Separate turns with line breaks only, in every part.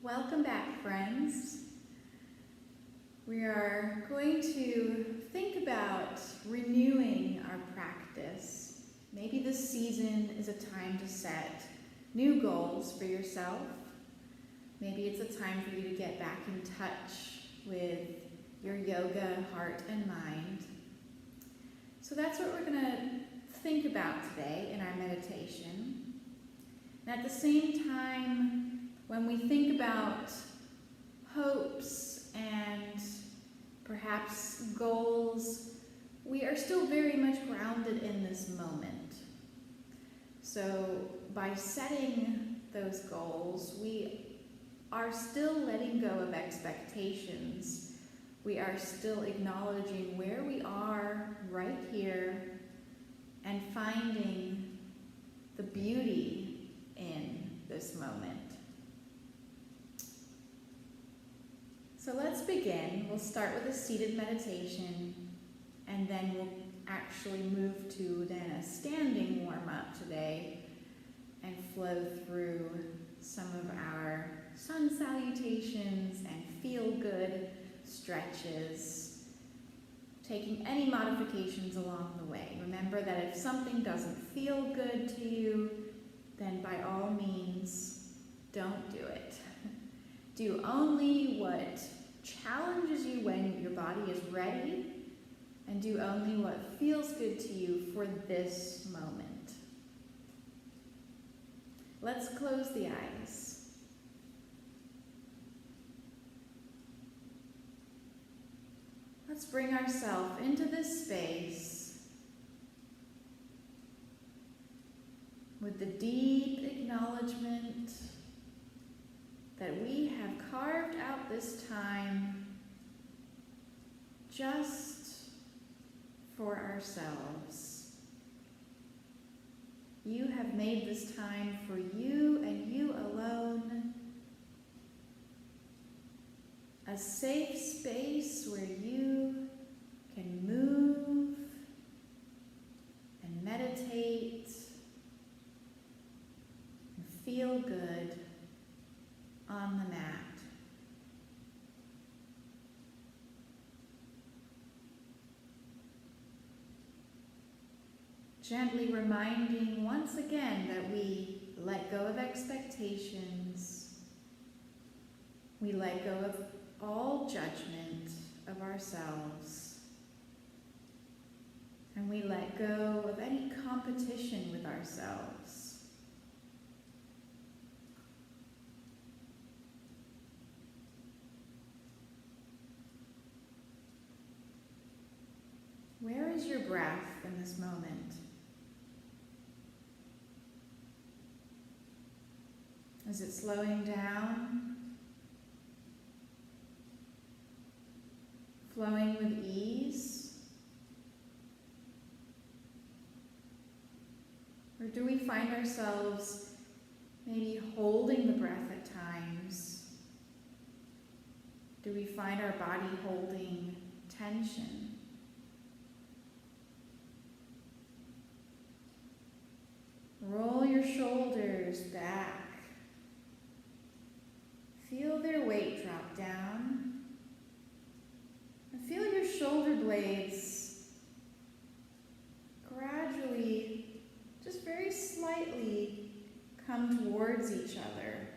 Welcome back, friends. We are going to think about renewing our practice. Maybe this season is a time to set new goals for yourself. Maybe it's a time for you to get back in touch with your yoga heart and mind. So that's what we're going to think about today in our meditation. And at the same time, when we think about hopes and perhaps goals, we are still very much grounded in this moment. So by setting those goals, we are still letting go of expectations. We are still acknowledging where we are right here and finding the beauty in this moment. So let's begin. We'll start with a seated meditation, and then we'll actually move to then a standing warm-up today and flow through some of our sun salutations and feel-good stretches, taking any modifications along the way. Remember that if something doesn't feel good to you, then by all means, don't do it. Do only what challenges you when your body is ready, and do only what feels good to you for this moment. Let's close the eyes. Let's bring ourselves into this space with the deep acknowledgement that we have carved out this time just for ourselves. You have made this time for you and you alone, a safe space where you can move and meditate and feel good on the mat. Gently reminding once again that we let go of expectations. We let go of all judgment of ourselves. And we let go of any competition with ourselves. Where is your breath in this moment? Is it slowing down? Flowing with ease? Or do we find ourselves maybe holding the breath at times? Do we find our body holding tension? Roll your shoulders back. Feel their weight drop down. And feel your shoulder blades gradually, just very slightly, come towards each other.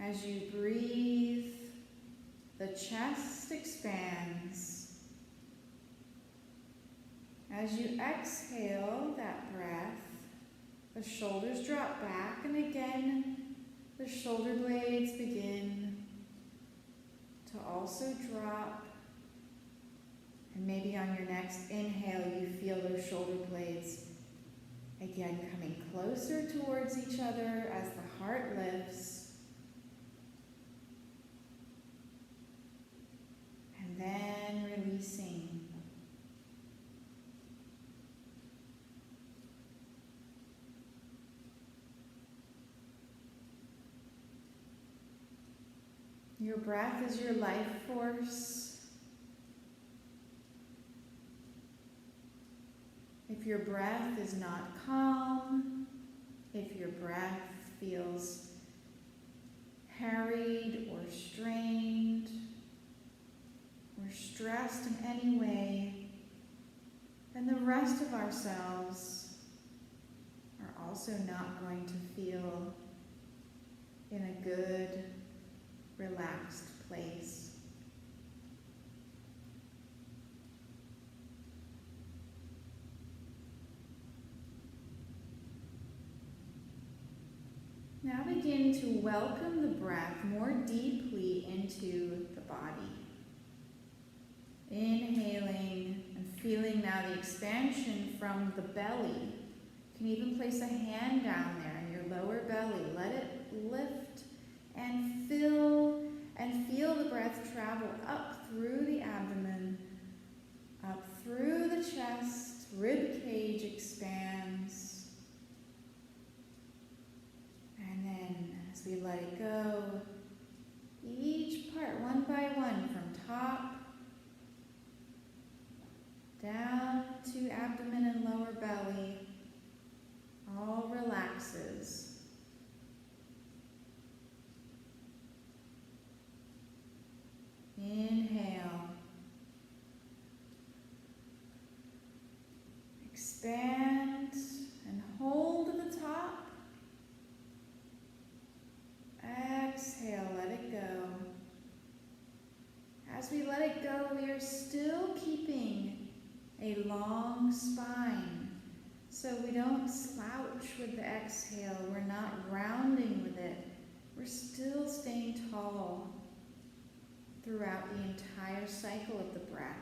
As you breathe, the chest expands. As you exhale that breath, the shoulders drop back, and again, the shoulder blades begin to also drop. And maybe on your next inhale, you feel those shoulder blades again coming closer towards each other as the heart lifts. And then releasing. Your breath is your life force. If your breath is not calm, if your breath rest of ourselves are also not going to feel in a good, relaxed place. Now begin to welcome the breath more deeply into the body. Inhaling and feeling now the expansion from the belly. You can even place a hand down there in your lower belly. Let it lift and fill and feel the breath travel up through the abdomen, up through the chest, rib cage expands. And then as we let it go, each part one by one from top down to abdomen and lower belly, all relaxes. Inhale. Expand and hold at the top. Exhale, let it go. As we let it go, we are still keeping a long spine, so we don't slouch with the exhale. We're not grounding with it. We're still staying tall throughout the entire cycle of the breath.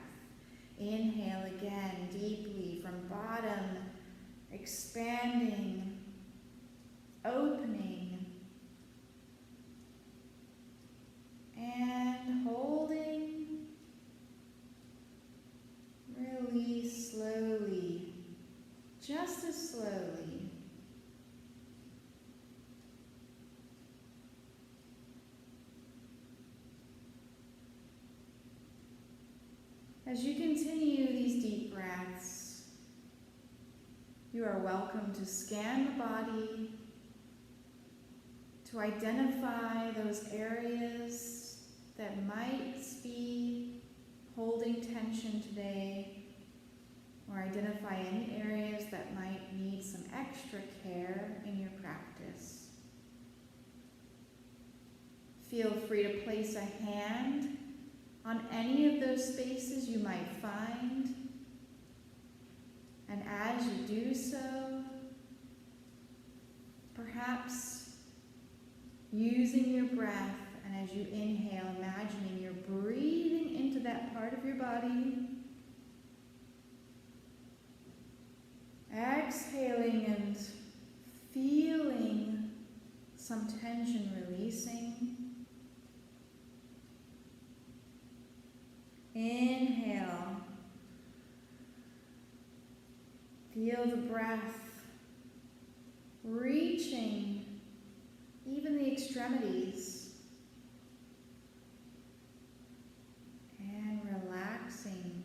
Inhale again deeply from bottom, expanding, opening, and holding. Release slowly, just as slowly. As you continue these deep breaths, you are welcome to scan the body, to identify those areas that might be holding tension today, or identify any areas that might need some extra care in your practice. Feel free to place a hand on any of those spaces you might find, and as you do so, perhaps using your breath, and as you inhale, imagining you're breathing into that part of your body, exhaling and feeling some tension releasing. Inhale. Feel the breath reaching even the extremities and relaxing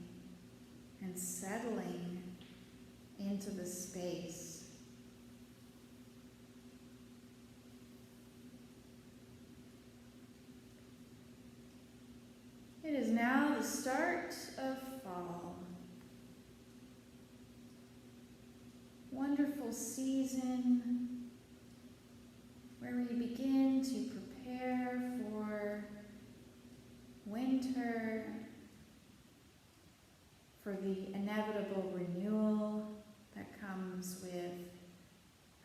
and settling into the space. It is now the start of fall. Wonderful season where we begin to prepare for winter, for the inevitable renewal that comes with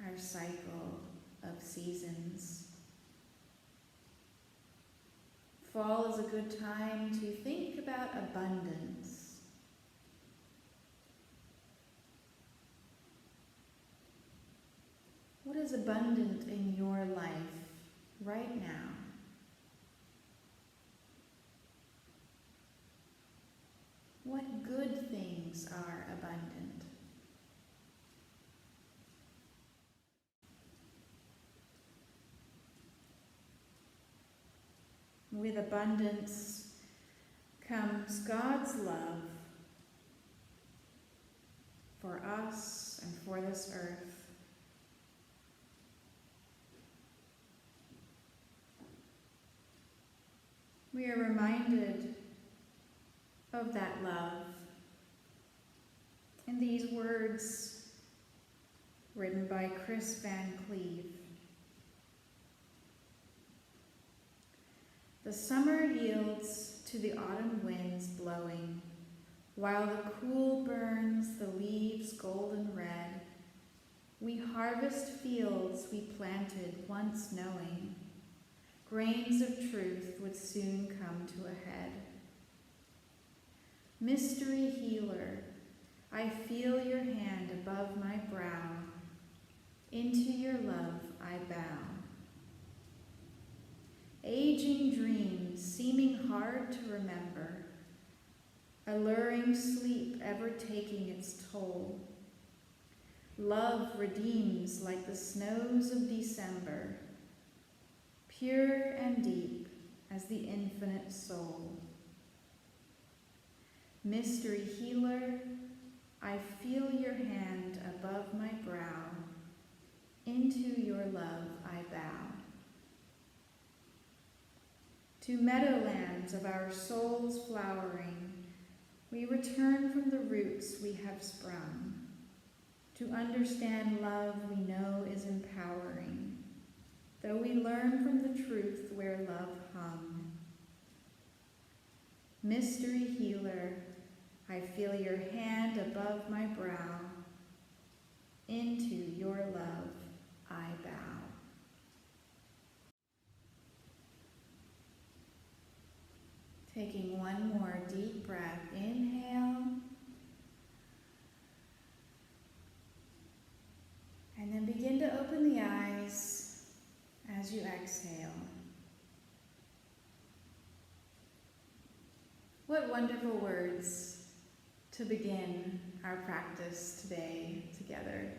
our cycle of seasons. Fall is a good time to think about abundance. What is abundant in your life right now? What good things are abundant? With abundance comes God's love for us and for this earth. We are reminded of that love in from these words written by Chris Van Cleve. The summer yields to the autumn winds blowing, while the cool burns the leaves golden red. We harvest fields we planted once knowing grains of truth would soon come to a head. Mystery healer, I feel your hand above my brow. Into your love I bow. Aging dreams seeming hard to remember, alluring sleep ever taking its toll. Love redeems like the snows of December, pure and deep as the infinite soul. Mystery healer, I feel your hand above my brow. Into your love I bow. To meadowlands of our souls flowering, we return from the roots we have sprung, to understand love we know is empowering, though we learn from the truth where love hung. Mystery healer, I feel your hand above my brow. Into your love I bow. Taking one more deep breath, inhale. And then begin to open the eyes as you exhale. What wonderful words to begin our practice today together.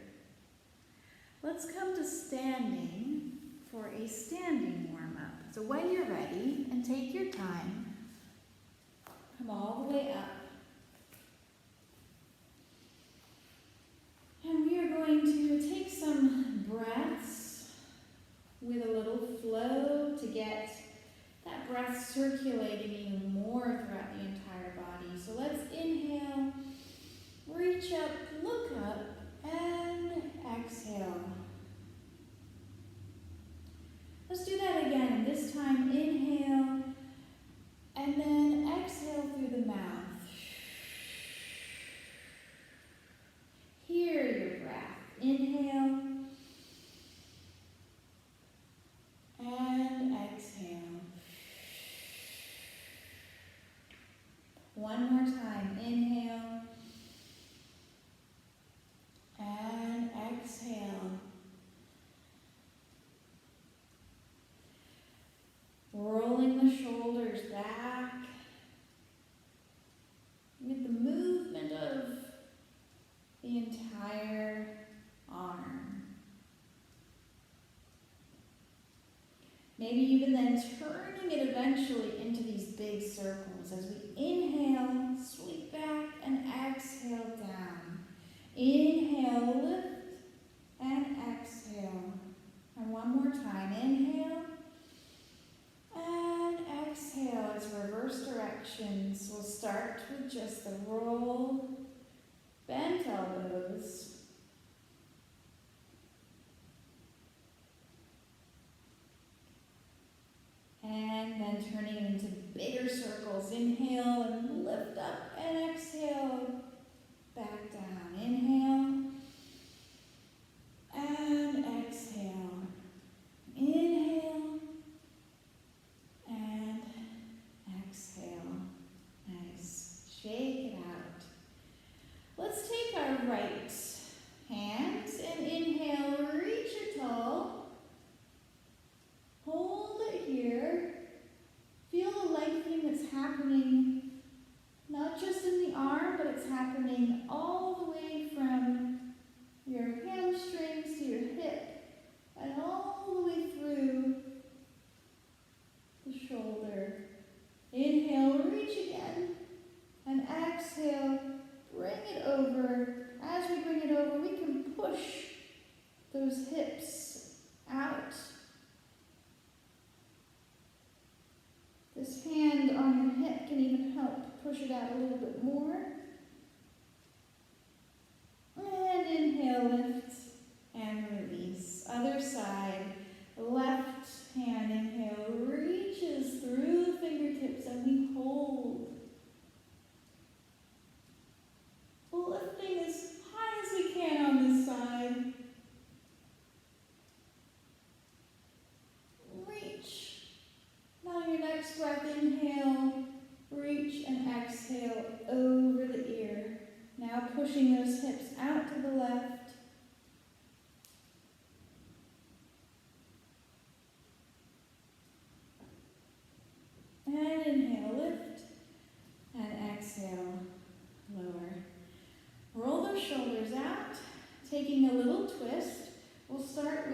Let's come to standing for a standing warm-up. So when you're ready, and take your time, come all the way up. And we are going to take some breaths with a little flow to get that breath circulating even more throughout the entire body. So let's inhale, reach up, look up, and exhale. Let's do that again. This time, inhale, and then exhale through the mouth. Hear your breath. Inhale, and exhale. One more time. Inhale, and exhale. Rolling the shoulders back with the movement of the entire arm. Maybe even then turning it eventually into these big circles as we inhale, sweep back, and exhale down. Inhale, lift, and exhale. And one more time. Inhale, and exhale as reverse directions. We'll start with just the roll, bent elbows, and then turning it into bigger circles. Inhale and lift up, and exhale, back down. Inhale, and exhale. Inhale, and exhale. Nice. Shake it out. Let's take our right hands and inhale, reach it tall. Hold it here. Feel the lengthening that's happening, not just in the arm, but it's happening all the way from your hamstrings to your hip and all the way through the shoulder. Inhale, reach again, and exhale, bring it over. As we bring it over, we can push those hips out. This hand on your hip can even help push it out a little bit more.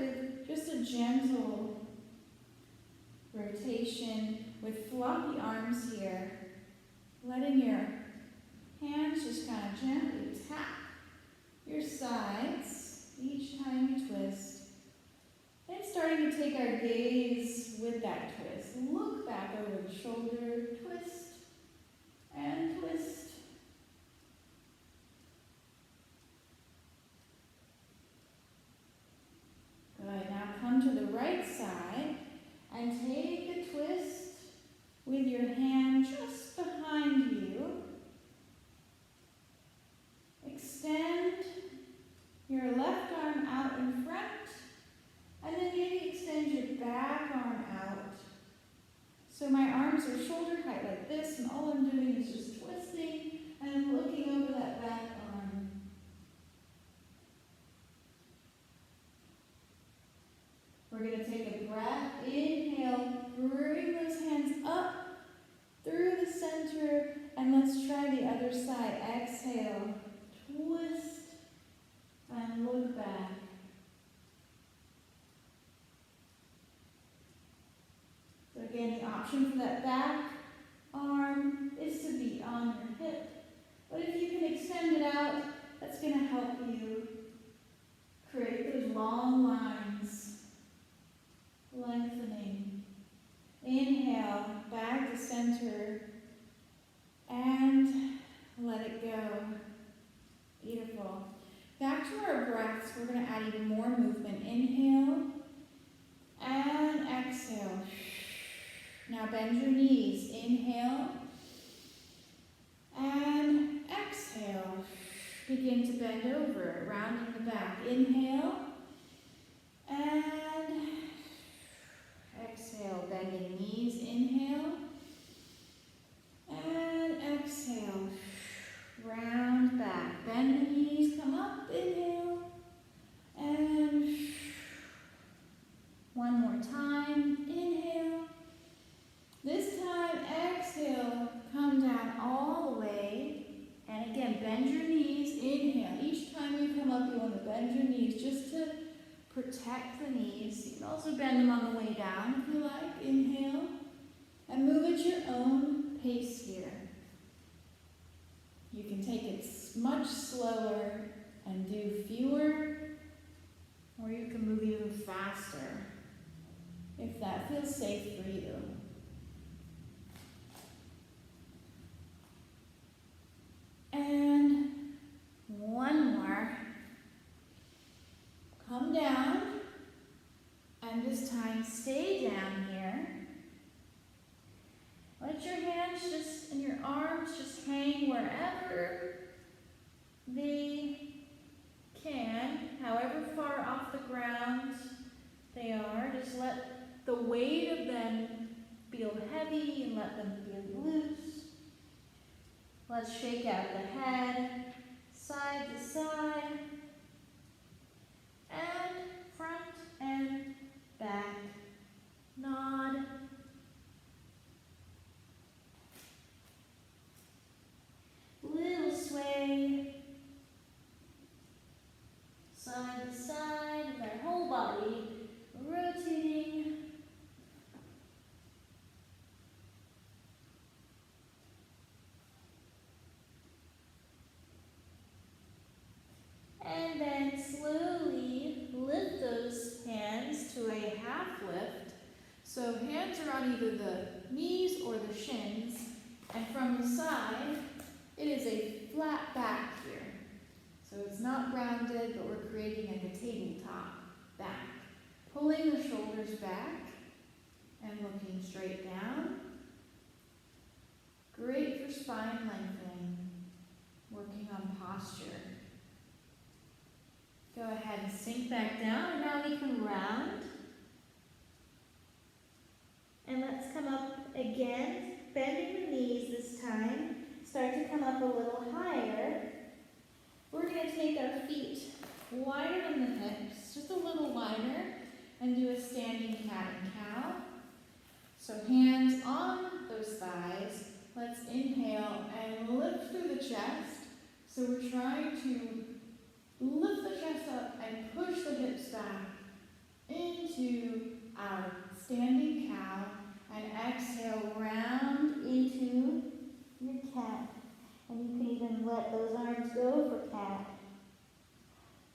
with just a gentle rotation with floppy arms here, letting your hands just kind of gently tap your sides each time you twist. And starting to take our gaze with that twist. Look back over the shoulder, twist and twist. Good. Now come to the right side and take the twist with your hand just behind you. Extend your left arm out in front, and then maybe extend your back arm out. So my arms are shoulder height like this, and all I'm doing is just twisting and looking over that back arm. We're going to take a breath. Inhale, bring those hands up through the center, and let's try the other side. Exhale, twist, and look back. So again, the option for that back arm is to be on your hip. But if you can extend it out, that's going to help you create those long lines, lengthening. Inhale, back to center, and let it go. Beautiful. Back to our breaths, we're going to add even more movement. Inhale, and exhale. Now bend your knees. Inhale, and exhale. Begin to bend over, rounding the back. Inhale, and exhale, bending knees. Inhale, and exhale. Round back. Bend the knees, come up. Inhale, and one more time. Inhale. This time, exhale, come down all the way. And again, bend your knees. Inhale. Each time you come up, you want to bend your knees just to protect the knees. You can also bend them on the way down if you like. Inhale. And move at your own pace here. You can take it much slower and do fewer, or you can move even faster if that feels safe for you. And one more. Come down, and this time stay down here. Let your hands and your arms just hang wherever they can, however far off the ground they are. Just let the weight of them feel heavy and let them feel loose. Let's shake out the head, side to side, and front and back. Nod. Little sway. Side to side with our whole body rotating. And then slowly lift those hands to a half lift. So hands are on either the knees or the shins. And from the side, it is a flat back here. So it's not rounded, but we're creating like a tabletop back. Pulling the shoulders back and looking straight down. Great for spine lengthening. Working on posture. Go ahead and sink back down, and now we can round. And let's come up again, bending the knees this time. Start to come up a little higher. We're going to take our feet wider than the hips, just a little wider, and do a standing cat and cow. So hands on those thighs. Let's inhale and lift through the chest. So we're trying to lift the chest up and push the hips back.
let those arms go for cat.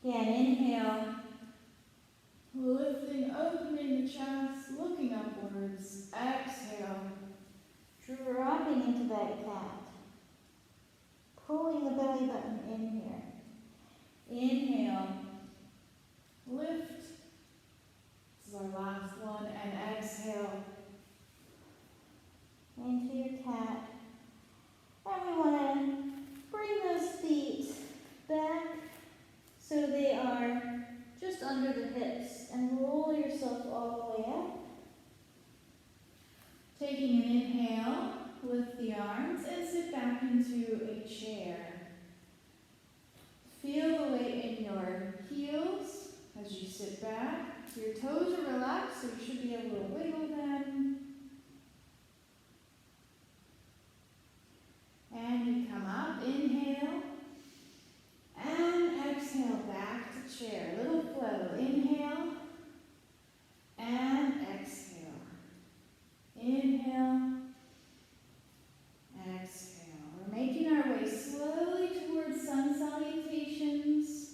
Again, inhale.
Lifting, opening the chest, looking upwards. Exhale.
Dropping into that cat. Pulling the belly button in here.
Inhale. Lift. This is our last one. And exhale.
Into your cat. And we want to bring those feet back so they are just under the hips, and roll yourself all the way up.
Taking an inhale, lift the arms and sit back into a chair. Feel the weight in your heels as you sit back. Your toes are relaxed, so you should be able to wiggle them. And you come up, inhale, and exhale back to chair. Little flow, inhale, and exhale. Inhale, exhale. We're making our way slowly towards sun salutations.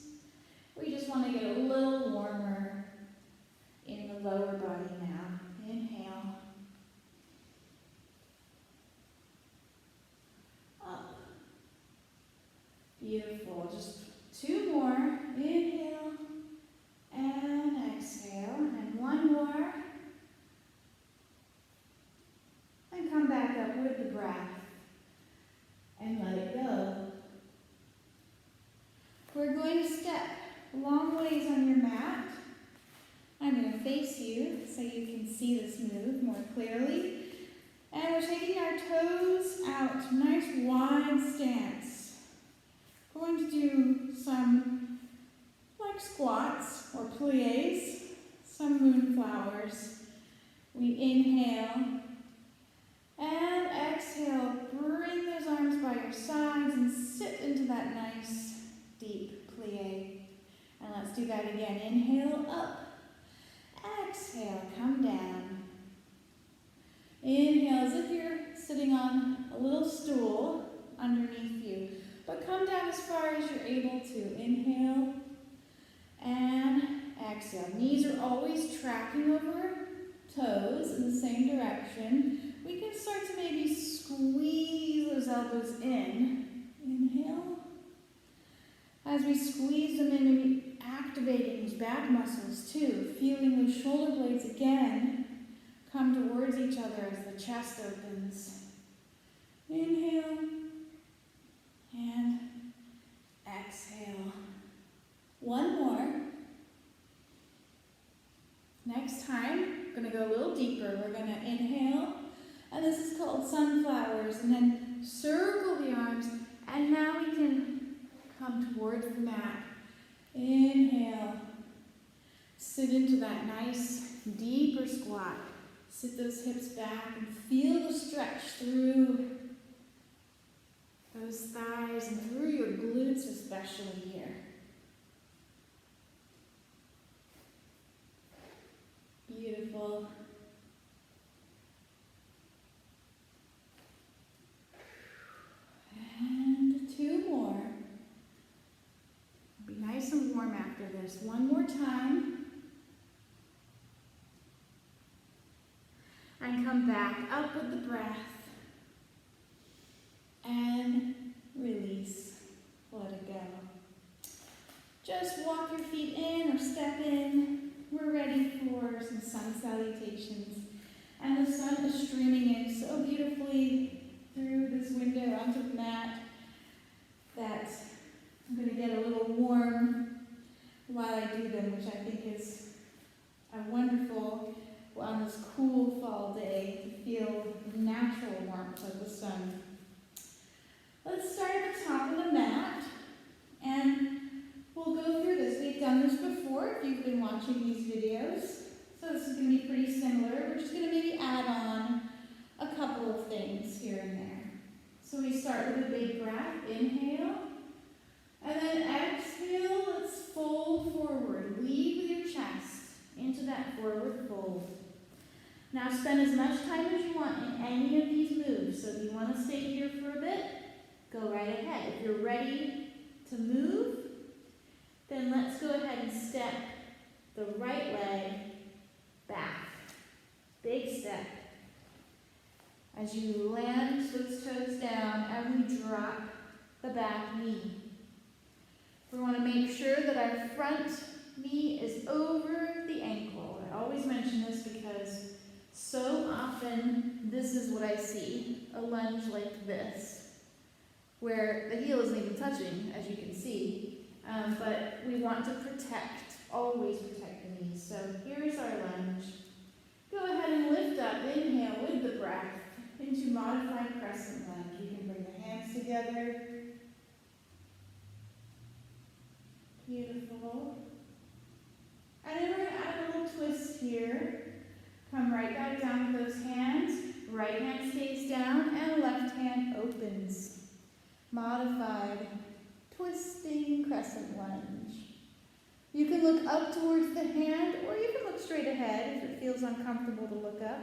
We just want to get a little warmer in the lower body now. Inhale. Up. Beautiful. Just two more. Inhale and exhale. And one more. And come back up with the breath. And let it go. We're going to step long ways on your mat. I'm going to face you so you can see this move more clearly. And we're taking our toes out, nice wide stance. We're going to do some like squats or plies, some moonflowers. We inhale and exhale. Bring those arms by your sides and sit into that nice deep plie. And let's do that again. Inhale up. Exhale, come down. Inhale as if you're sitting on a little stool underneath you. But come down as far as you're able to. Inhale and exhale. Knees are always tracking over toes in the same direction. We can start to maybe squeeze those elbows in. Inhale. As we squeeze them in, and activating those back muscles too, feeling those shoulder blades again come towards each other as the chest opens. Inhale and exhale. One more. Next time, we're going to go a little deeper. We're going to inhale, and this is called sunflowers, and then circle the arms, and now we can come towards the mat. Inhale. Sit into that nice, deeper squat. Sit those hips back and feel the stretch through those thighs and through your glutes, especially here. Beautiful. And two more. Be nice and warm after this. One more time. And come back up with the breath. And release. Let it go. Just walk your feet in or step in. We're ready for some sun salutations. And the sun is streaming in so beautifully through this window onto the mat that I'm going to get a little warm while I do them, which I think is a wonderful, on this cool fall day, to feel the natural warmth of the sun. Let's start at the top of the mat, and we'll go through this. We've done this before if you've been watching these videos, so this is going to be pretty similar. We're just going to maybe add on a couple of things here and there. So we start with a big breath, inhale, and then exhale, let's fold forward. Lead with your chest into that forward fold. Now spend as much time as you want in any of these moves. So if you want to stay here for a bit, go right ahead. If you're ready to move, then let's go ahead and step the right leg back. Big step. As you land those toes down and we drop the back knee. We want to make sure that our front knee is over the ankle. I always mention this because so often this is what I see, a lunge like this, where the heel isn't even touching, as you can see, but we want to protect, always protect the knees. So here's our lunge. Go ahead and lift up, inhale with the breath into modified crescent lunge. You can bring the hands together. Beautiful. And then we're going to add a little twist here. Come right back down with those hands. Right hand stays down and left hand opens. Modified twisting crescent lunge. You can look up towards the hand or you can look straight ahead if it feels uncomfortable to look up.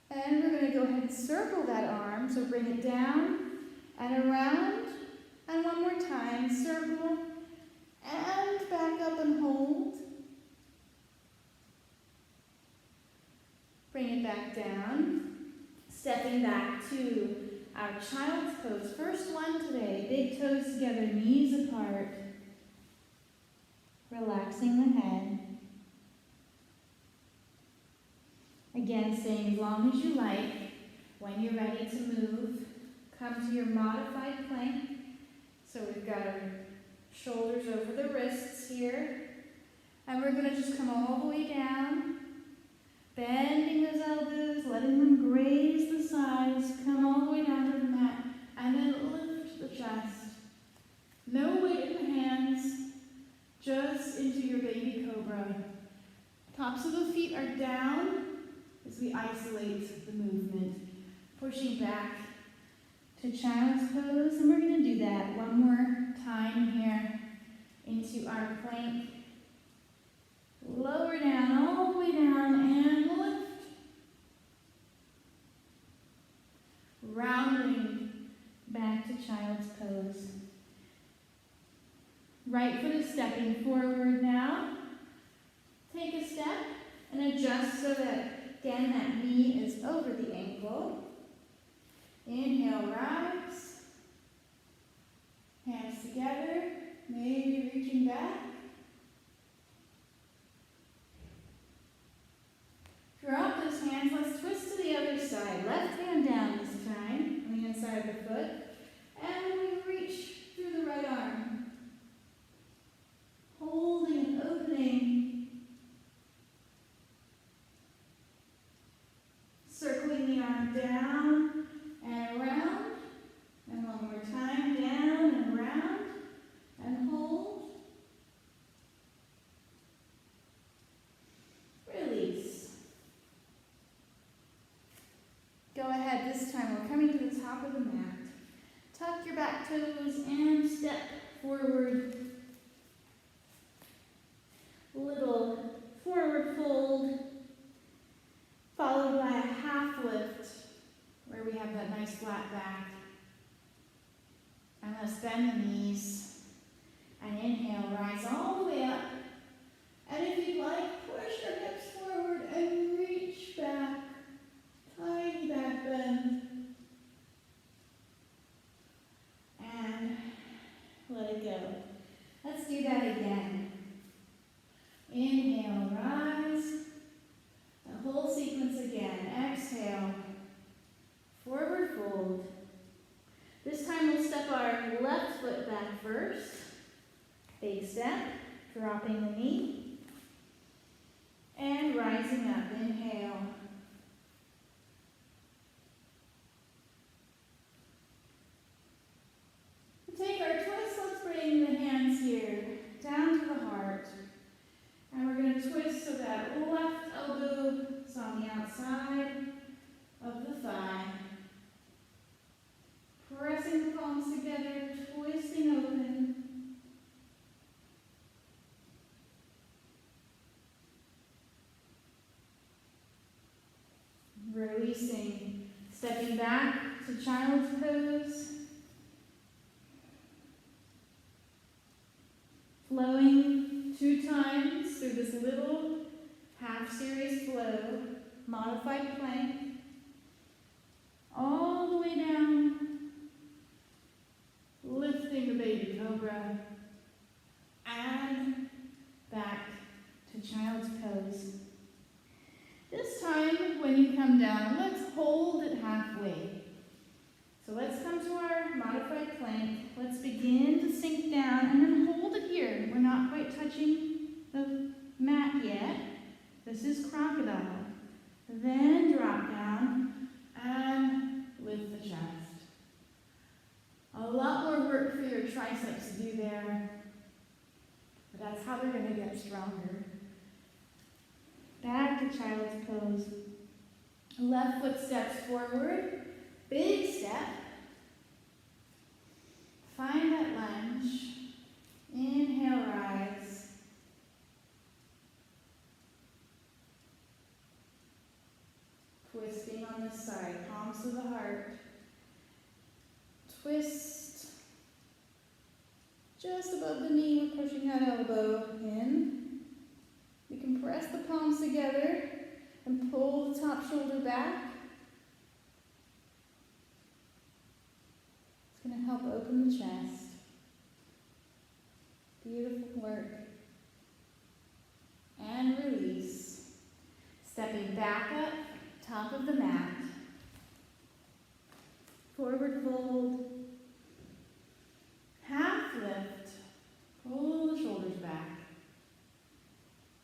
And we're going to go ahead and circle that arm, so bring it down and around, and one more time, circle, and back up and hold. Bring it back down, stepping back to our child's pose. First one today, big toes together, knees apart, relaxing the head. Again, staying as long as you like. When you're ready to move, come to your modified plank. So we've got our shoulders over the wrists here. And we're going to just come all the way down, bending those elbows, letting them graze the sides, come all the way down to the mat, and then lift the chest. No weight in the hands, just into your baby cobra. Tops of the feet are down as we isolate the movement, pushing back to child's pose, and we're going to do that one more time here into our plank. Lower down, all the way down, and lift. Rounding back to child's pose. Right foot is stepping forward now. Take a step and adjust so that, again, that knee is over the ankle. Inhale, rise. Hands together, maybe reaching back. Drop those hands, let's twist to the other side. Left hand down this time, on the inside of the foot. And we reach through the right arm. Holding and opening. Circling the arm down and around. And one more time, down and around. And hold. Release. Go ahead, this time we're coming to the top of the mat. Tuck your back toes and step forward. Little forward fold, followed by a half lift, where we have that nice flat back. And let's bend the knees. And inhale, rise all the way up. And if you'd like, push your hips forward and reach back. Tiny back bend. And let it go. Let's do that again. Inhale, rise. The whole sequence again. Exhale. Forward fold. This time we'll step our left foot back first. Big step. Dropping the knee. And rising up. Inhale. Take our twist, let's bring the hands here down to the heart. And we're going to twist so that left elbow is on the outside of the thigh. Pressing the palms together, twisting open. Stepping back to child's pose. Flowing 2 times through this little half-series flow, modified plank, all the way down, lifting the baby cobra, and back to child's pose. This time, when you come down, let's hold it halfway. So let's come to our modified plank. Let's begin to sink down and then hold it here. We're not quite touching the mat yet. This is crocodile. Then drop down and lift the chest. A lot more work for your triceps to do there, but that's how they're going to get stronger. Back to child's pose. Left foot steps forward. Big step. Find that lunge. Inhale, rise. Twisting on this side, palms to the heart. Twist. Just above the knee, we're pushing that elbow in. You can press the palms together and pull the top shoulder back. It's going to help open the chest. Beautiful work. And release. Stepping back up, top of the mat. Forward fold. Half lift. Pull the shoulders back.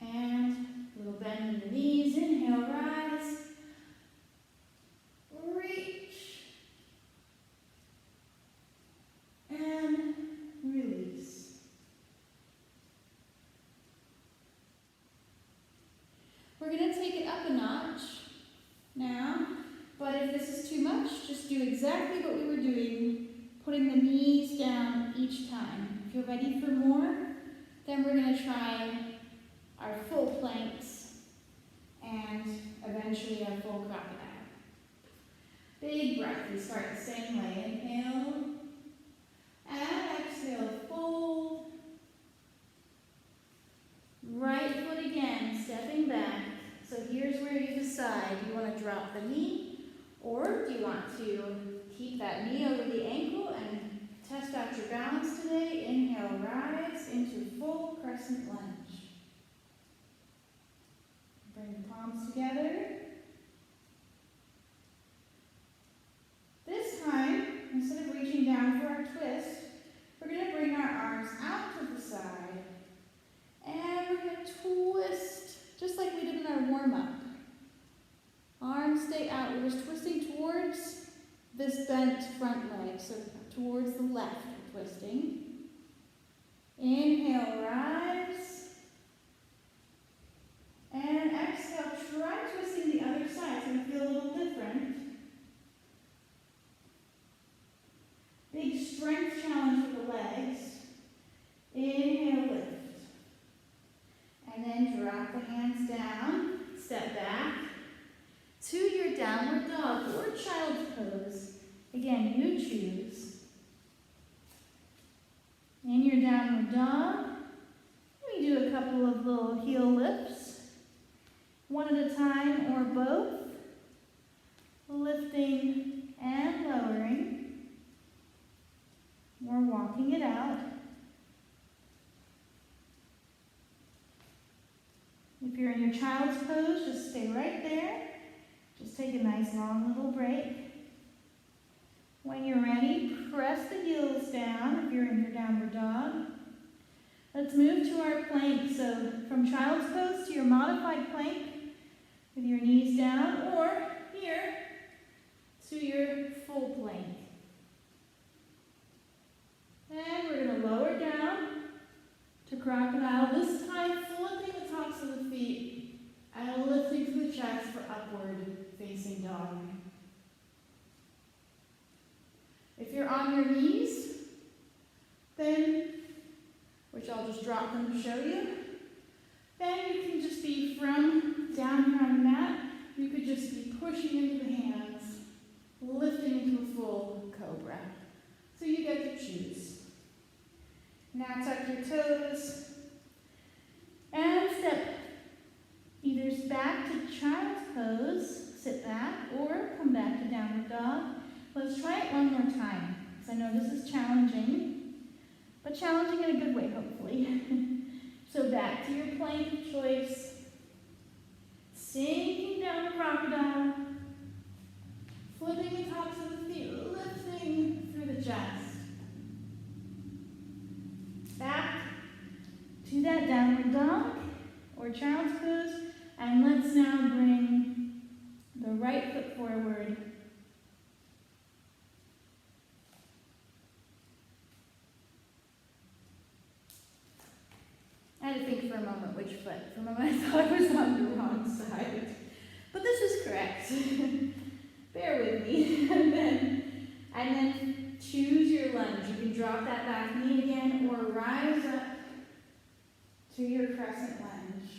And a little bend in the knees. Inhale, rise. Reach. And release. We're going to take it up a notch now, but if this is too much, just do exactly what we were doing, putting the knees down each time. If you're ready for more, then we're going to try our full planks and eventually our full crocodile. Big breath. We start the same way. Inhale and exhale. Fold. Right foot again, stepping back. So here's where you decide. Do you want to drop the knee, or do you want to keep that knee over the ankle and test out your balance today? Inhale, rise into full crescent lunge. Bring the palms together. This time, instead of reaching down for our twist, we're going to bring our arms out to the side. And we're going to twist, just like we did in our warm-up. Arms stay out. We're just twisting towards this bent front leg, so towards the left we're twisting. Inhale, rise. And exhale, try twisting the other side. It's going to feel a little different. Big strength challenge with the legs. Inhale, lift. And then drop the hands down. Step back to your downward dog or child's pose. Again, you choose. In your downward dog, we do a couple of little heel lifts. One at a time or both. Lifting and lowering. We're walking it out. If you're in your child's pose, just stay right there. Just take a nice long little break. When you're ready, press the heels down if you're in your downward dog. Let's move to our plank. So from child's pose to your modified plank with your knees down, or here to your full plank. And we're going to lower down to crocodile. This time, flipping the tops of the feet and lifting to the chest for upward facing dog. If you're on your knees, then, which I'll just drop them to show you, then you can just be from down here on the mat, you could just be pushing into the hands lifting into a full cobra. So you get to choose. Now tuck your toes and step either back to child's pose, sit back, or come back to downward dog. Let's try it one more time, because I know this is challenging, but challenging in a good way, hopefully. So back to your plank of choice, sinking down to crocodile, flipping the tops of the feet, lifting through the chest. Back to that downward dog or child's pose, and let's now bring the right foot forward. I had to think for a moment which foot. For a moment I thought I was on the wrong side. But this is correct. Bear with me. And then choose your lunge. You can drop that back knee again or rise up to your crescent lunge.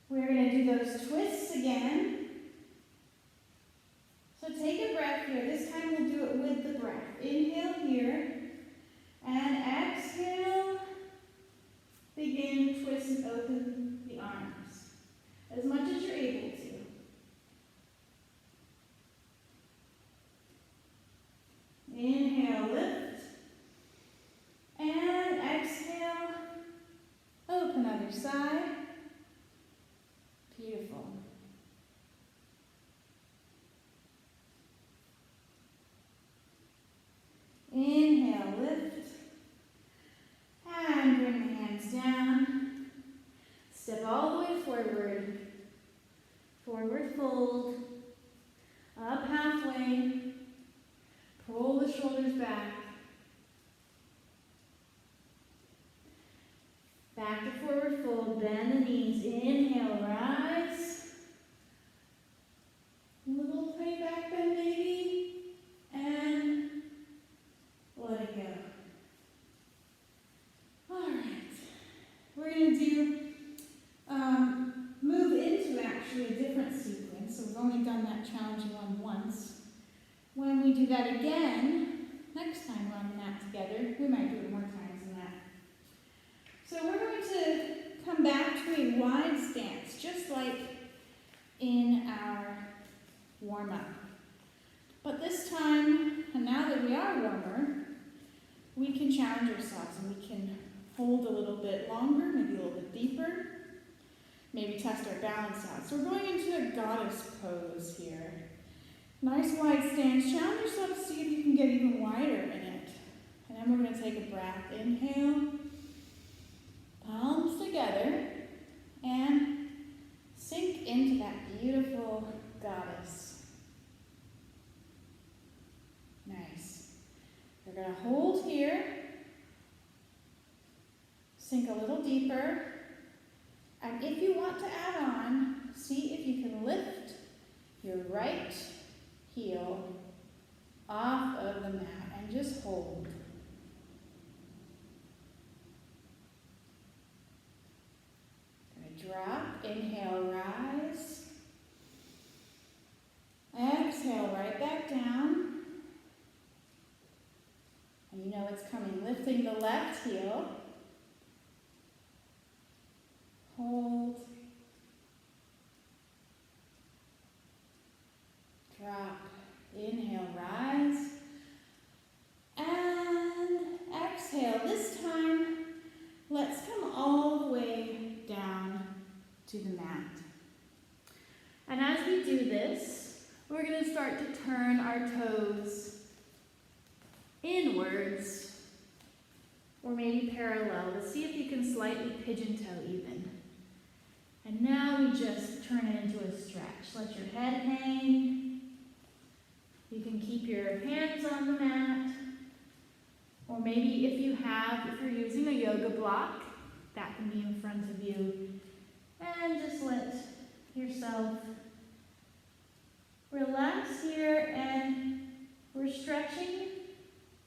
We're going to do those twists again. So take a breath here. This time we'll do it with the breath. Inhale here and exhale. Begin to twist and open the arms as much as you're able to. Inhale, lift, and exhale, open other side. Beautiful. Inhale, lift, and bring the hands down. Step all the way forward. Forward fold. Up halfway. Pull the shoulders back. Back to forward fold. Bend the knees. Inhale, rise. Little tiny back bend maybe. And let it go. Alright. We're going to do move into actually a different sequence. So we've only done that challenging one once. When we do that again, next time we're on the mat together, we might do it more times than that. So we're going to come back to a wide stance, just like in our warm-up. But this time, and now that we are warmer, we can challenge ourselves and we can hold a little bit longer, maybe a little bit deeper, maybe test our balance out. So we're going into a goddess pose here. Nice wide stance. Challenge yourself to see if you can get even wider in it. And then we're going to take a breath. Inhale, palms together, and sink into that beautiful goddess. Nice. We're going to hold here, sink a little deeper, and if you want to add on, see if you can lift your right heel off of the mat and just hold. Going to drop, inhale, rise. Exhale, right back down. And you know it's coming. Lifting the left heel. Hold. Drop. Inhale, rise. And exhale. This time, let's come all the way down to the mat. And as we do this, we're going to start to turn our toes inwards or maybe parallel to see if you can slightly pigeon toe even. And now we just turn it into a stretch. Let your head hang. You can keep your hands on the mat. Or maybe if you're using a yoga block, that can be in front of you. And just let yourself relax here, and we're stretching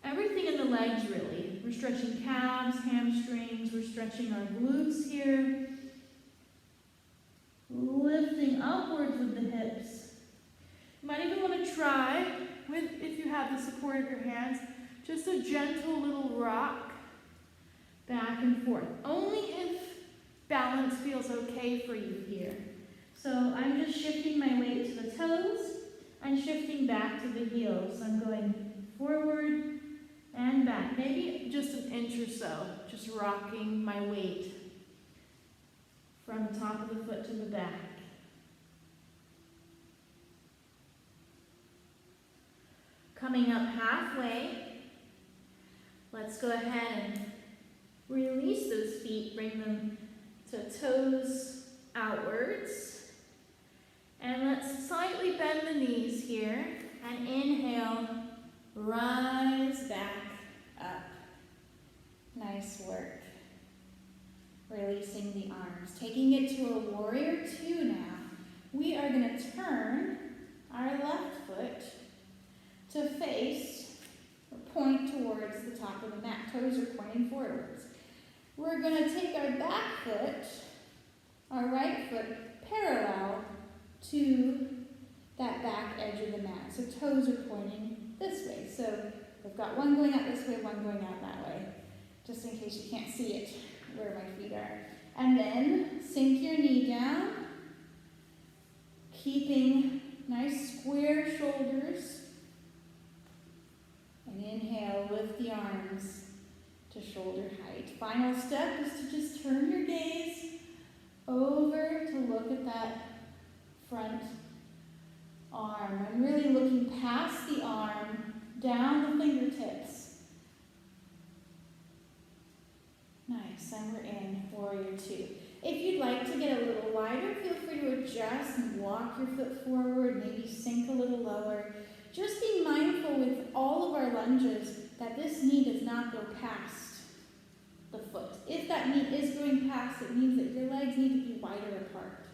everything in the legs really. We're stretching calves, hamstrings, we're stretching our glutes here. Lifting upwards with the hips. You might even want to have the support of your hands, just a gentle little rock back and forth. Only if balance feels okay for you here.
So I'm just shifting my weight to the toes and shifting back to the heels. I'm going forward and back.
Maybe just an inch or so, just rocking my weight
from the top of the foot to the back. Coming up halfway, let's go ahead and release those feet, bring them to toes outwards. And let's slightly bend the knees here and inhale, rise back up. Nice work. Releasing the arms, taking it to a warrior two now. We are going to turn our left foot to face or point towards the top of the mat. Toes are pointing forwards. We're going to take our back foot, our right foot, parallel to that back edge of the mat. So toes are pointing this way. So we've got one going out this way, one going out that way, just in case you can't see it where my feet are. And then sink your knee down, keeping nice square shoulders. And inhale, lift the arms to shoulder height. Final step is to just turn your gaze over to look at that front arm. I'm really looking past the arm, down the fingertips. Nice, and we're in warrior two. If you'd like to get a little wider, feel free to adjust and walk your foot forward, maybe sink a little lower. Just be mindful with all of our lunges that this knee does not go past the foot. If that knee is going past, it means that your legs need to be wider apart.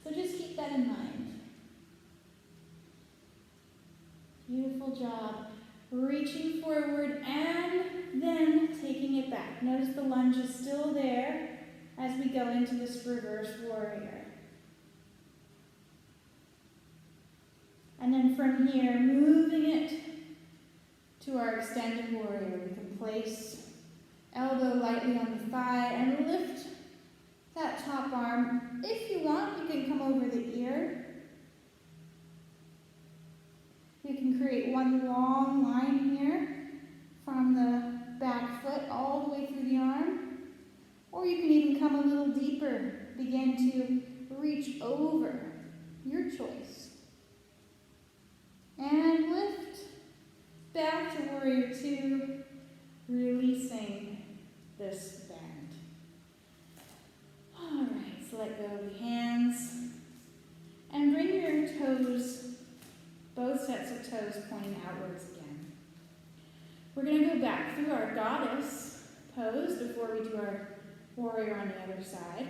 So just keep that in mind. Beautiful job. Reaching forward and then taking it back. Notice the lunge is still there as we go into this reverse warrior. And then from here, moving it to our extended warrior. We can place elbow lightly on the thigh and lift that top arm. If you want, you can come over the ear. You can create one long line here from the back foot all the way through the arm. Or you can even come a little deeper. Begin to reach over. Your choice. And lift back to warrior two, releasing this bend. All right, so let go of the hands and bring your toes, both sets of toes pointing outwards again. We're going to go back through our goddess pose before we do our warrior on the other side.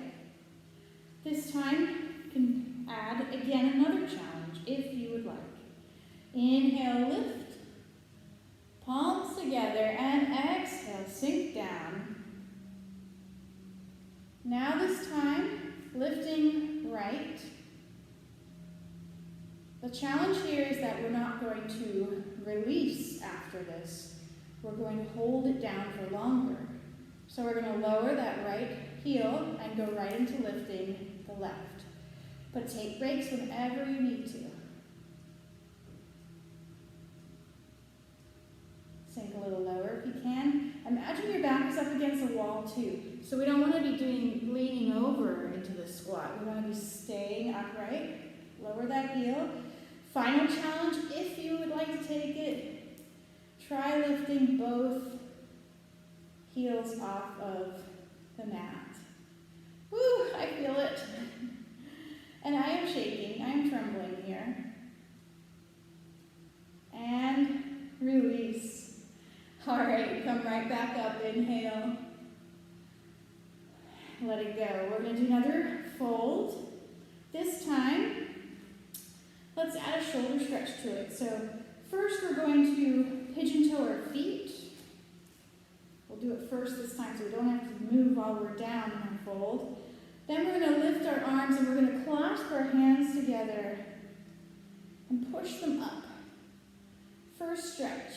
This time, you can add again another challenge if you would like. Inhale, lift, palms together, and exhale, sink down. Now this time, lifting right. The challenge here is that we're not going to release after this. We're going to hold it down for longer. So we're going to lower that right heel and go right into lifting the left. But take breaks whenever you need to. Sink a little lower if you can. Imagine your back is up against a wall too. So we don't want to be leaning over into the squat. We want to be staying upright. Lower that heel. Final challenge, if you would like to take it, try lifting both heels off of the mat. Woo, I feel it. And I am shaking, I am trembling here. And release. All right, come right back up, inhale. Let it go. We're going to do another fold. This time, let's add a shoulder stretch to it. So first we're going to pigeon toe our feet. We'll do it first this time so we don't have to move while we're down in our fold. Then we're going to lift our arms and we're going to clasp our hands together and push them up. First stretch,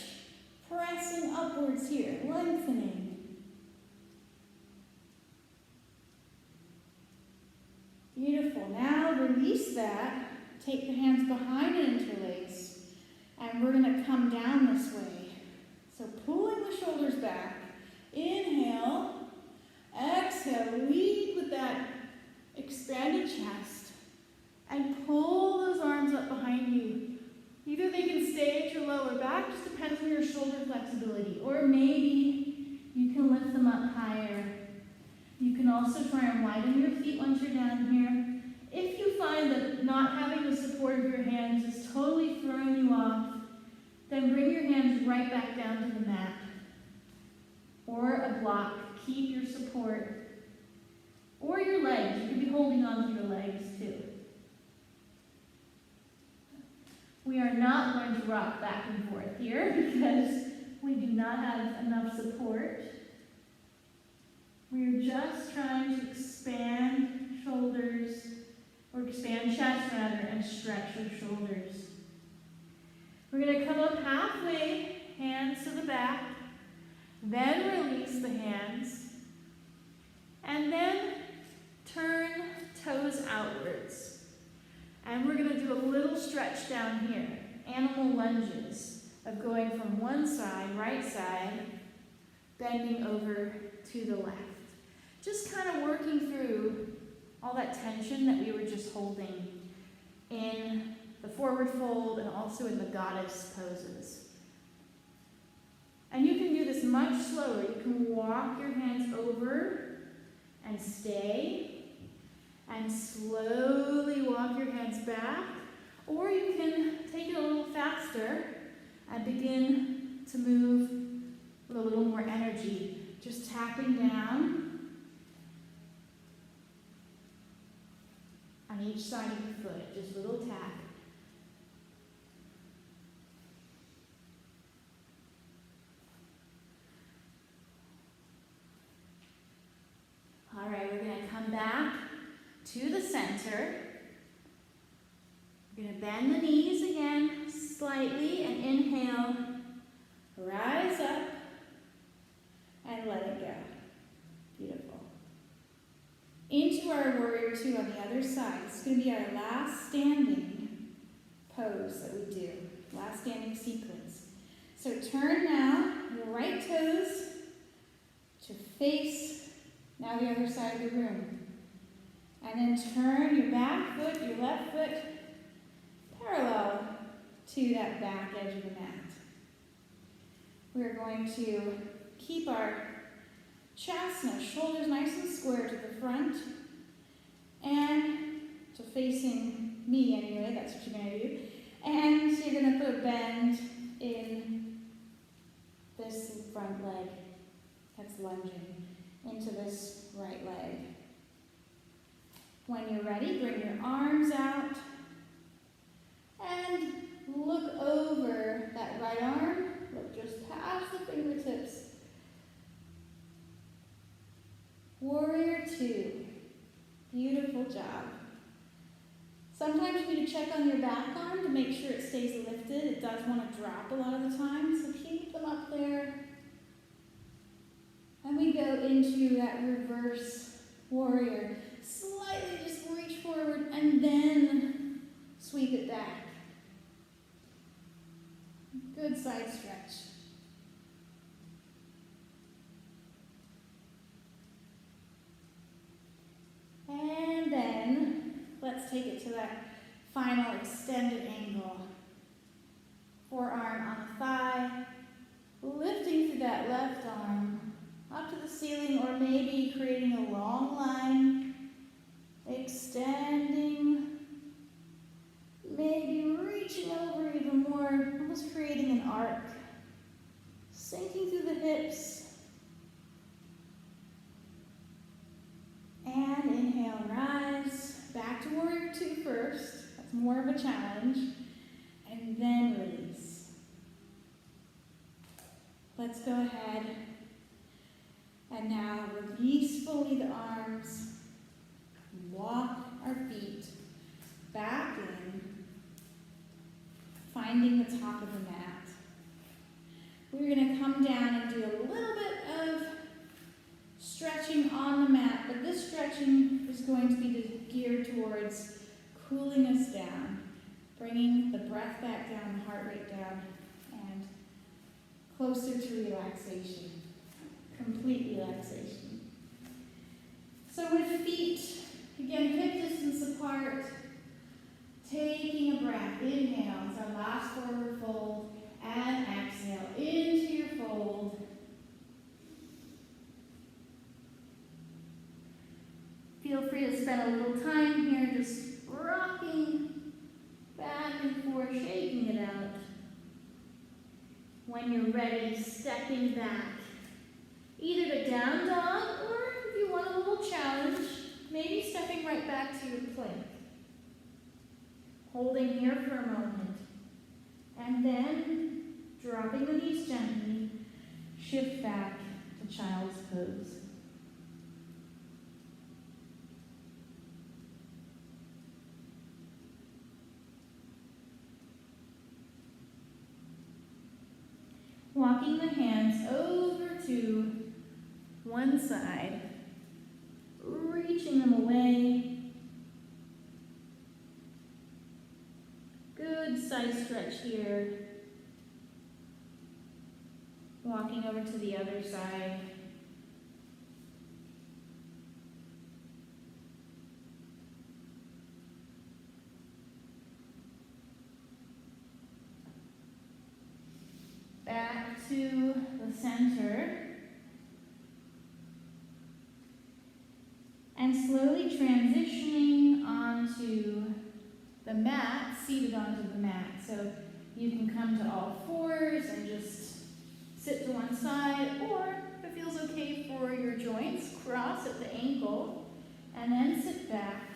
pressing upwards here, lengthening. Beautiful. Now release that. Take the hands behind and interlace. And we're going to come down this way. So pulling the shoulders back. Inhale. Exhale. Lead with that expanded chest. And pull those arms up behind you. Either they can stay at your lower back, just depends on your shoulder flexibility. Or maybe you can lift them up higher. You can also try and widen your feet once you're down here. If you find that not having the support of your hands is totally throwing you off, then bring your hands right back down to the mat. Or a block. Keep your support. Or your legs. You could be holding on to your legs too. We are not going to rock back and forth here because we do not have enough support. We're just trying to expand shoulders, or expand chest rather, and stretch your shoulders. We're going to come up halfway, hands to the back, then release the hands, and then turn toes outwards. And we're going to do a little stretch down here, animal lunges of going from one side, right side, bending over to the left. Just kind of working through all that tension that we were just holding in the forward fold and also in the goddess poses. And you can do this much slower. You can walk your hands over and stay. And slowly walk your hands back, or you can take it a little faster and begin to move with a little more energy. Just tapping down on each side of your foot, just a little tap. All right, we're going to come back to the center. We're going to bend the knees again slightly and inhale, rise up, and let it go. Beautiful. Into our warrior two on the other side. It's going to be our last standing pose that we do, last standing sequence. So turn now your right toes to face now the other side of the room. And then turn your back foot, your left foot, parallel to that back edge of the mat. We're going to keep our chest and our shoulders nice and square to the front and to facing me anyway, that's what you're going to do. And you're going to put a bend in this front leg that's lunging into this right leg. When you're ready, bring your arms out and look over that right arm. Look just past the fingertips. Warrior two. Beautiful job. Sometimes you need to check on your back arm to make sure it stays lifted. It does want to drop a lot of the time, so keep them up there. And we go into that reverse warrior. Slightly just reach forward and then sweep it back. Good side stretch. And then let's take it to that final extended angle. Forearm on the thigh, lifting through that left arm up to the ceiling, or maybe creating a long line, extending, maybe reaching over even more, almost creating an arc, sinking through the hips, and inhale, rise, back to warrior two first, that's more of a challenge, and then release. Let's go ahead and now release fully the arms, walk our feet back in, finding the top of the mat.
You're going to come down and do a little bit of stretching on the mat, but this stretching is going to be geared towards cooling us down, bringing the breath back down, the heart rate down, and closer to relaxation, complete relaxation. So with feet, again, hip distance apart, taking a breath, inhale, it's our last forward fold, and exhale into your fold. Feel free to spend a little time here just rocking back and forth, shaking it out. When you're ready, stepping back, either to down dog, or if you want a little challenge, maybe stepping right back to your plank. Holding here for a moment, and then dropping the knees gently, shift back to child's pose. Walking the hands over to one side, reaching them away. Good side stretch here. Walking over to the other side. Back to the center. And slowly transitioning onto the mat, seated onto the mat. So you can come to all fours and just sit to one side, or if it feels okay for your joints, cross at the ankle, and then sit back.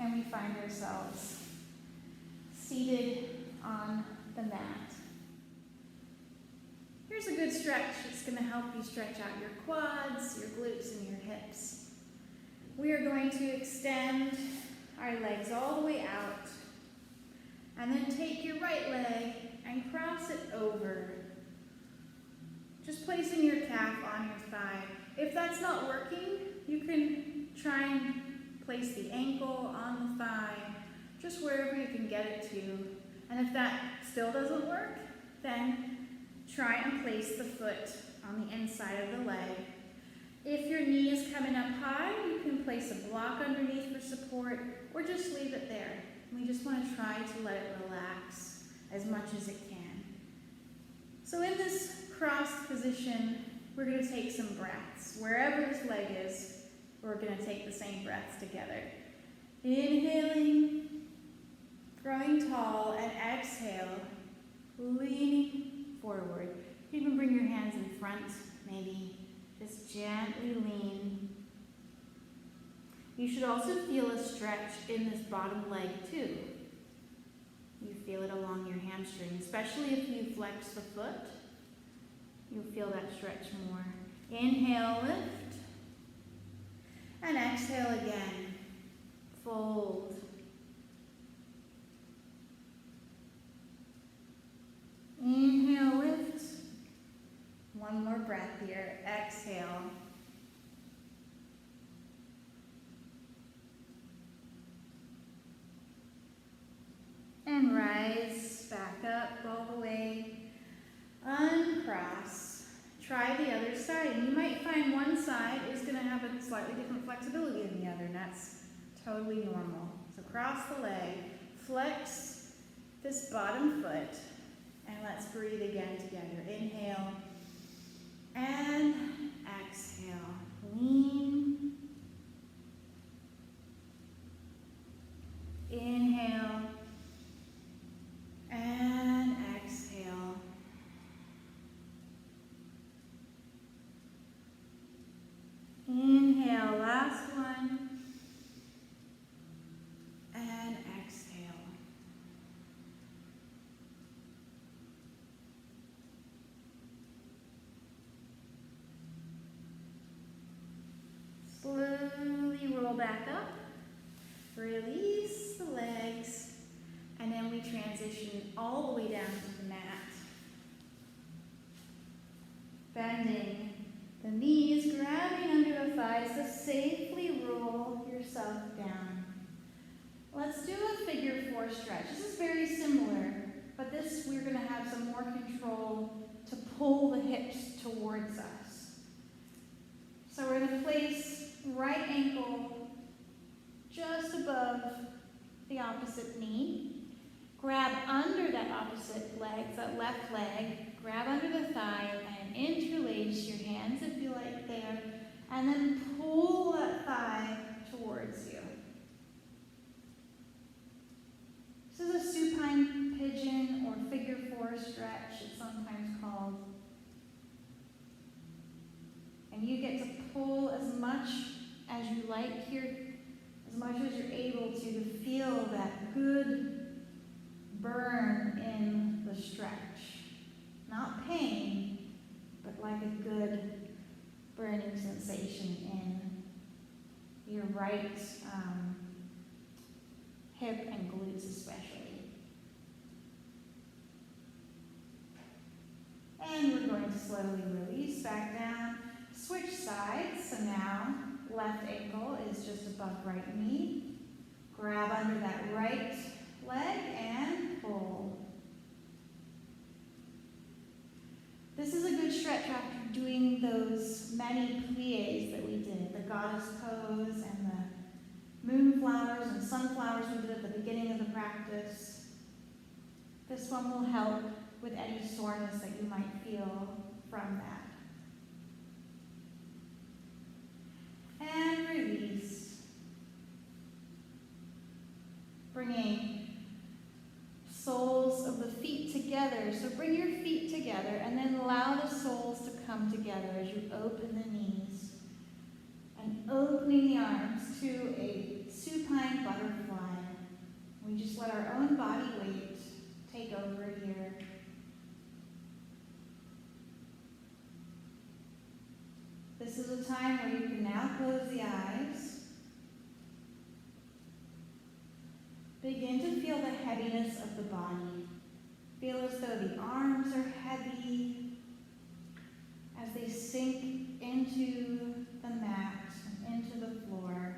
And we find ourselves seated on the mat. Here's a good stretch. It's going to help you stretch out your quads, your glutes, and your hips. We are going to extend our legs all the way out, and then take your right leg and cross it over. Just placing your calf on your thigh. If that's not working, you can try and place the ankle on the thigh, just wherever you can get it to. And if that still doesn't work, then try and place the foot on the inside of the leg. If your knee is coming up high, you can place a block underneath for support, or just leave it there. We just want to try to let it relax as much as it can. So in this crossed position, we're going to take some breaths. Wherever this leg is, we're going to take the same breaths together. Inhaling, growing tall, and exhale, leaning forward. You can bring your hands in front, maybe just gently lean. You should also feel a stretch in this bottom leg too. You feel it along your hamstring, especially if you flex the foot. You'll feel that stretch more. Inhale, lift. And exhale again. Fold. Inhale, lift. One more breath here. Exhale. And rise back up all the way. Uncross. Try the other side. And you might find one side is going to have a slightly different flexibility than the other, and that's totally normal. So cross the leg, flex this bottom foot, and let's breathe again together. Inhale and exhale. Lean. Inhale and exhale. Inhale, last one. And exhale. Slowly roll back up. Release the legs. And then we transition all the way down to the mat.
Extending the knees, grabbing under the thighs to safely roll yourself down. Let's do a figure 4 stretch. This is very similar, but this we're going to have some more control to pull the hips towards us. So we're going to place right ankle just above the opposite knee. Grab under that opposite leg, that left leg. Grab under the thigh and interlace your hands if you like there. And then pull that thigh towards you. This is a supine pigeon or figure 4 stretch, it's sometimes called. And you get to pull as much as you like here, as much as you're able to feel that good burn in the stretch. Not pain, but like a good burning sensation in your right hip and glutes especially. And we're going to slowly release back down. Switch sides, so now left ankle is just above right knee. Grab under that right leg and pull. This is a good stretch after doing those many pliés that we did, the goddess pose and the moonflowers and sunflowers we did at the beginning of the practice. This one will help with any soreness that you might feel from that. And release. Bringing soles of the feet together. So bring your feet together and then allow the soles to come together as you open the knees. And opening the arms to a supine butterfly. We just let our own body weight take over here. This is a time where you can now close the eyes. Begin to feel the heaviness of the body. Feel as though the arms are heavy as they sink into the mat and into the floor.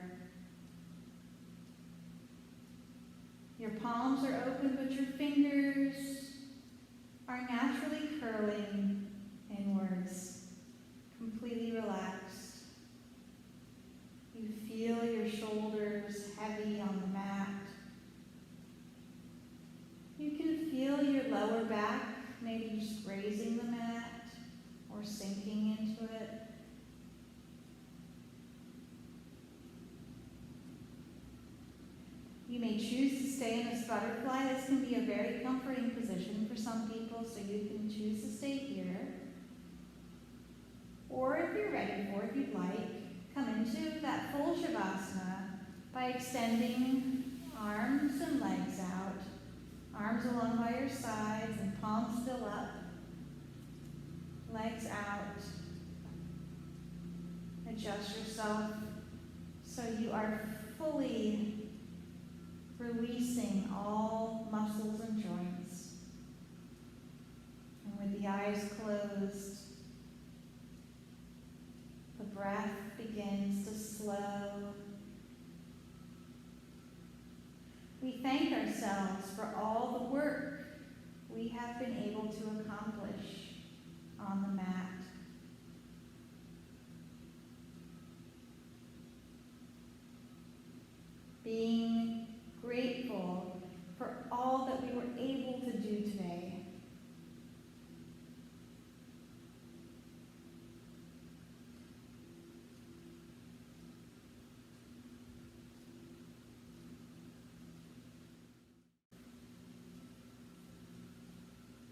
Your palms are open, but your fingers are naturally curling inwards, completely relaxed. You feel your shoulders heavy on the mat. You can feel your lower back, maybe just grazing the mat or sinking into it. You may choose to stay in this butterfly. This can be a very comforting position for some people, so you can choose to stay here. Or if you're ready for it, if you'd like, come into that full Shavasana by extending arms and legs out. Arms along by your sides and palms still up. Legs out. Adjust yourself so you are fully releasing all muscles and joints. And with the eyes closed, the breath begins to slow. We thank ourselves for all the work we have been able to accomplish on the mat. Being grateful for all that we were able to do today.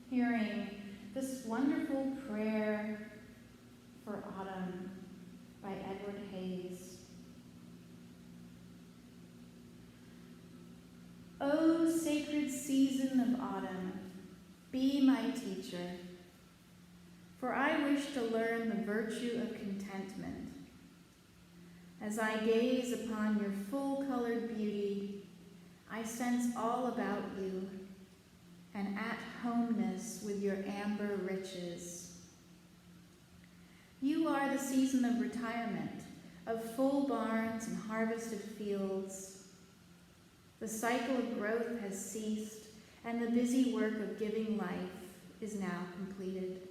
Hearing this wonderful prayer for autumn by Edward Hayes. O sacred season of autumn, be my teacher, for I wish to learn the virtue of contentment. As I gaze upon your full-colored beauty, I sense all about you, and at homeness with your amber riches.
You are the season of retirement, of full barns and harvested fields. The cycle of growth has ceased, and the busy work of giving life is now completed.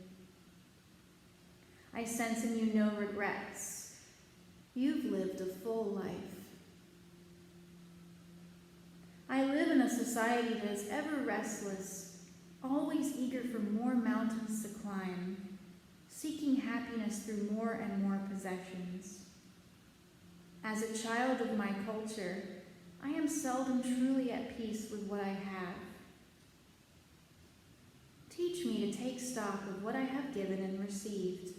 I sense in you no regrets. You've lived a full life. I live in a society that is ever restless, always eager for more mountains to climb, seeking happiness through more and more possessions. As a child of my culture, I am seldom truly at peace with what I have. Teach me to take stock of what I have given and received.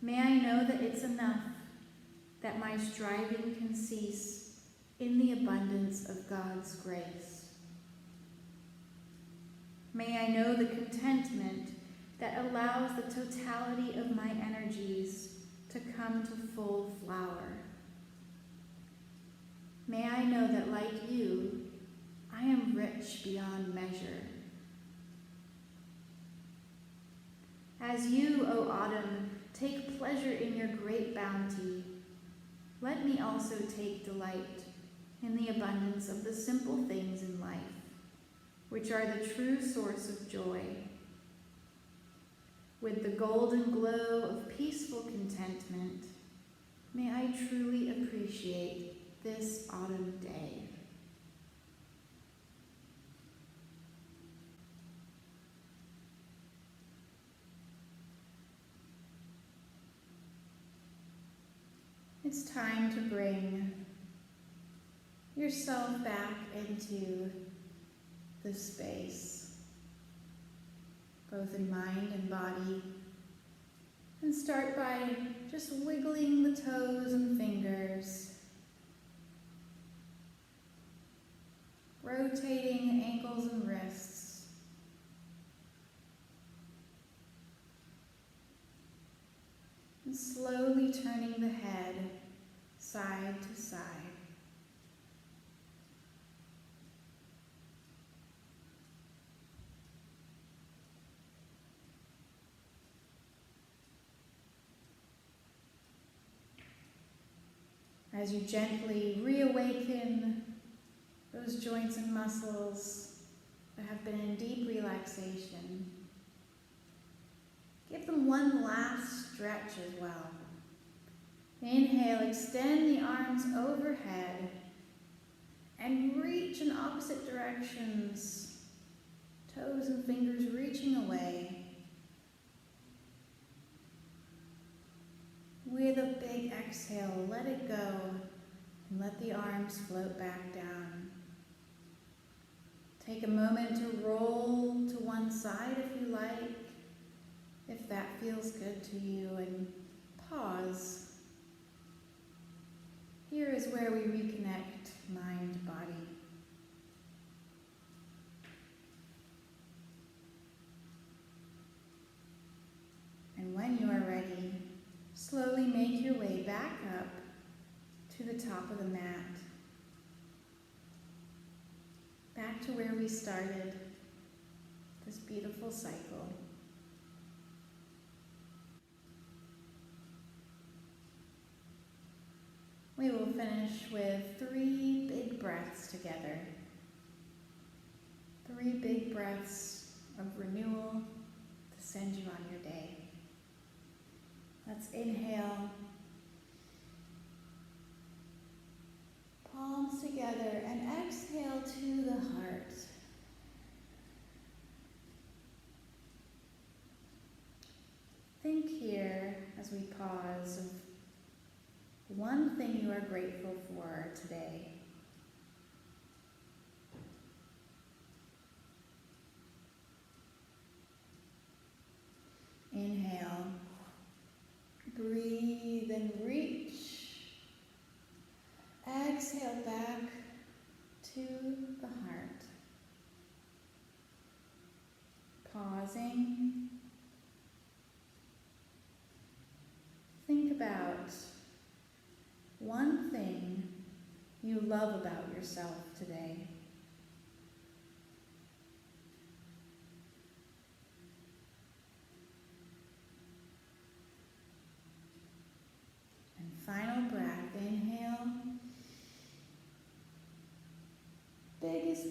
May I know that it's enough, that my striving can cease in the abundance of God's grace. May I know the contentment that allows the totality of my energies to come to full flower. May I know that, like you, I am rich beyond measure. As you, O autumn, take pleasure in your great bounty, let me also take delight in the abundance of the simple things in life, which are the true source of joy. With the golden glow of peaceful contentment, may I truly appreciate this autumn day. It's time to bring yourself back into the space, both in mind and body, and start by just wiggling the toes and fingers, rotating the ankles and wrists, and slowly turning the head side to side. As you gently reawaken those joints and muscles that have been in deep relaxation, give them one last stretch as well. Inhale, extend the arms overhead and reach in opposite directions, toes and fingers reaching away. With a big exhale, let it go and let the arms float back down. Take a moment to roll to one side if you like, if that feels good to you, and pause. Here is where we reconnect mind, body. And when you are ready, slowly make your way back up to the top of the mat. Back to where we started this beautiful cycle. We will finish with 3 big breaths together. 3 big breaths of renewal to send you on your day. Let's inhale, palms together, and exhale to the heart. Think here, as we pause, of one thing you are grateful for today. Inhale, breathe and reach. Exhale back to the heart. Pausing. Think about one thing you love about yourself today.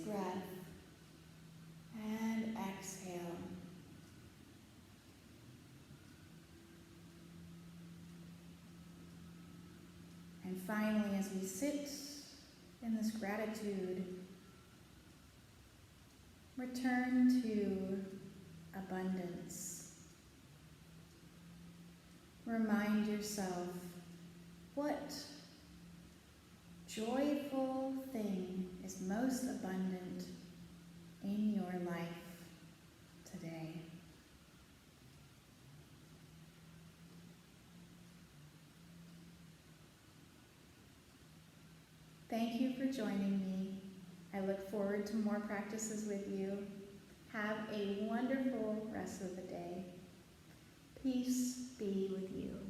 breath and exhale. And finally, as we sit in this gratitude, return to abundance. Remind yourself what joyful thing is most abundant in your life today. Thank you for joining me. I look forward to more practices with you. Have a wonderful rest of the day. Peace be with you.